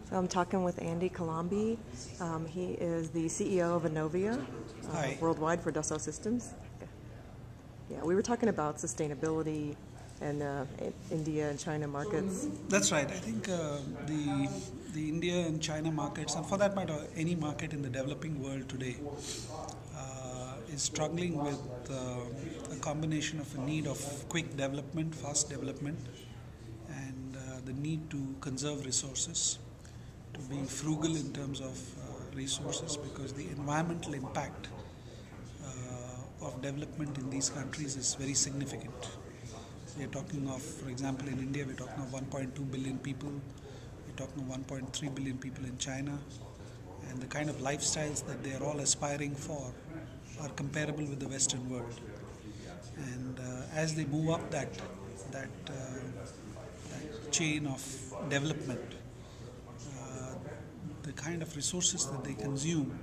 So I'm talking with Andy Kalambi. He is the CEO of Enovia worldwide for Dassault Systems. Yeah, we were talking about sustainability and India and China markets. That's right. I think the India and China markets, and for that matter, any market in the developing world today, is struggling with a combination of a need of quick development, fast development, and the need to conserve resources, to be frugal in terms of resources, because the environmental impact of development in these countries is very significant. We are talking of, for example, in India, we're talking of 1.2 billion people, we're talking of 1.3 billion people in China, and the kind of lifestyles that they are all aspiring for are comparable with the Western world. And as they move up that chain of development, the kind of resources that they consume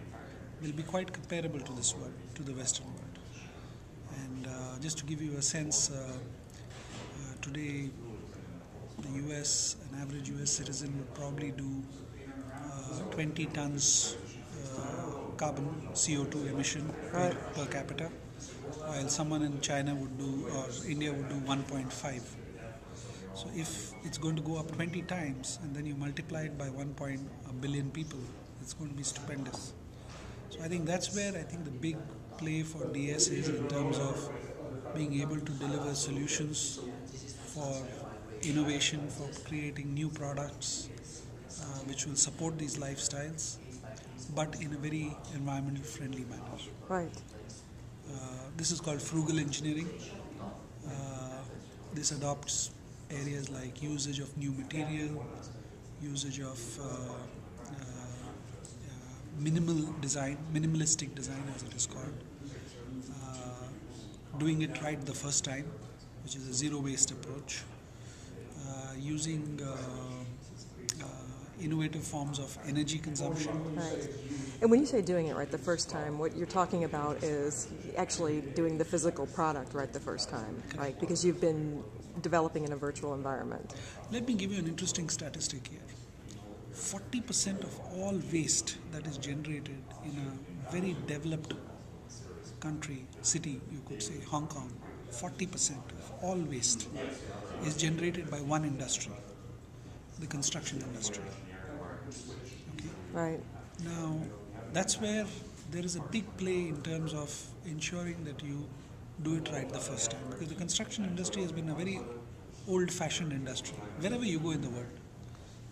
will be quite comparable to this world, to the Western world. And just to give you a sense, today the US, an average US citizen would probably do 20 tons carbon CO2 emission per capita, while someone in China would do, or India would do 1.5. So if it's going to go up 20 times and then you multiply it by 1 billion people, it's going to be stupendous. So I think that's where I think the big play for DS is, in terms of being able to deliver solutions for innovation, for creating new products which will support these lifestyles, but in a very environmental friendly manner. Right. This is called frugal engineering. This adopts areas like usage of new material, usage of minimalistic design as it is called, doing it right the first time, which is a zero waste approach, using innovative forms of energy consumption. Right. And when you say doing it right the first time, what you're talking about is actually doing the physical product right the first time, right? Because you've been developing in a virtual environment. Let me give you an interesting statistic here. 40% of all waste that is generated in a very developed country, city, you could say Hong Kong, 40% of all waste is generated by one industry, the construction industry. Okay. Right. Now, that's where there is a big play in terms of ensuring that you do it right the first time, because the construction industry has been a very old-fashioned industry. Wherever you go in the world,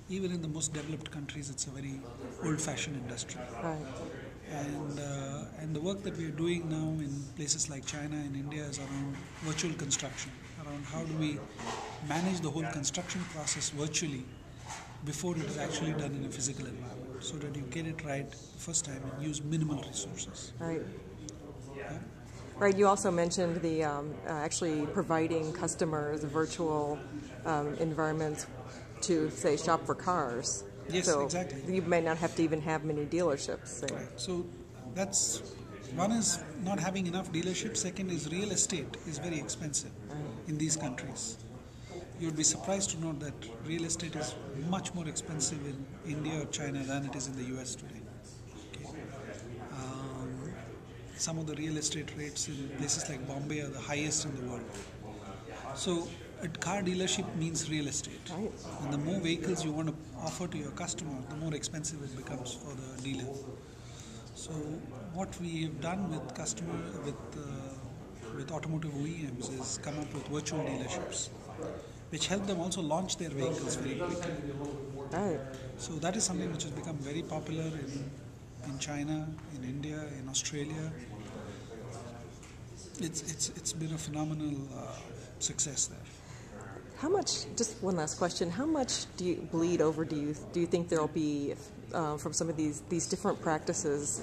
even in the most developed countries, it's a very old-fashioned industry. Right. And the work that we are doing now in places like China and India is around virtual construction, around how do we manage the whole construction process virtually before it is actually done in a physical environment, so that you get it right the first time and use minimal resources. Right. Yeah? Right. You also mentioned the actually providing customers virtual environments to, say, shop for cars. Yes, so exactly. You may not have to even have many dealerships. Right. So that's one, is not having enough dealerships. Second is real estate is very expensive in these countries. You would be surprised to know that real estate is much more expensive in India or China than it is in the US today. Okay. Some of the real estate rates in places like Bombay are the highest in the world. So a car dealership means real estate. Right. And the more vehicles you want to offer to your customer, the more expensive it becomes for the dealer. So what we have done with automotive OEMs is come up with virtual dealerships, which help them also launch their vehicles very quickly. Right. So that is something which has become very popular in China, in India, in Australia. It's been a phenomenal success there. How much? Just one last question. How much do you bleed over? Do you think there will be from some of these different practices,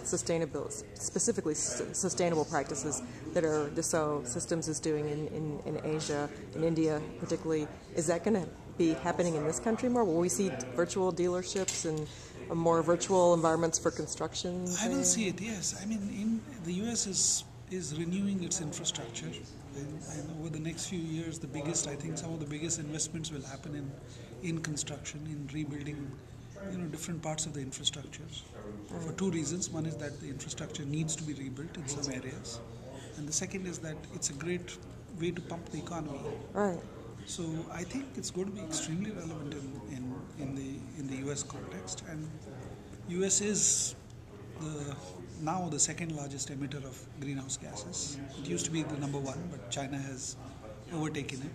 specifically sustainable practices that are Dassault Systems is doing in Asia, in India particularly? Is that going to be happening in this country more? Will we see virtual dealerships and more virtual environments for construction? I will see it. Yes. I mean, the US is renewing its infrastructure. And over the next few years, I think some of the biggest investments will happen in construction, in rebuilding different parts of the infrastructure for two reasons. One is that the infrastructure needs to be rebuilt in some areas, and the second is that it's a great way to pump the economy. Right. So I think it's going to be extremely relevant in the U.S. context, and U.S. is now the second largest emitter of greenhouse gases. It used to be the number one, but China has overtaken it.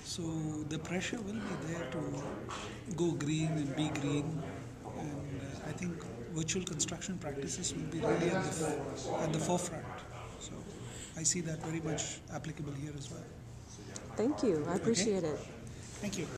So the pressure will be there to go green and be green, and I think virtual construction practices will be really at the forefront. So I see that very much applicable here as well. Thank you. I appreciate it. Thank you.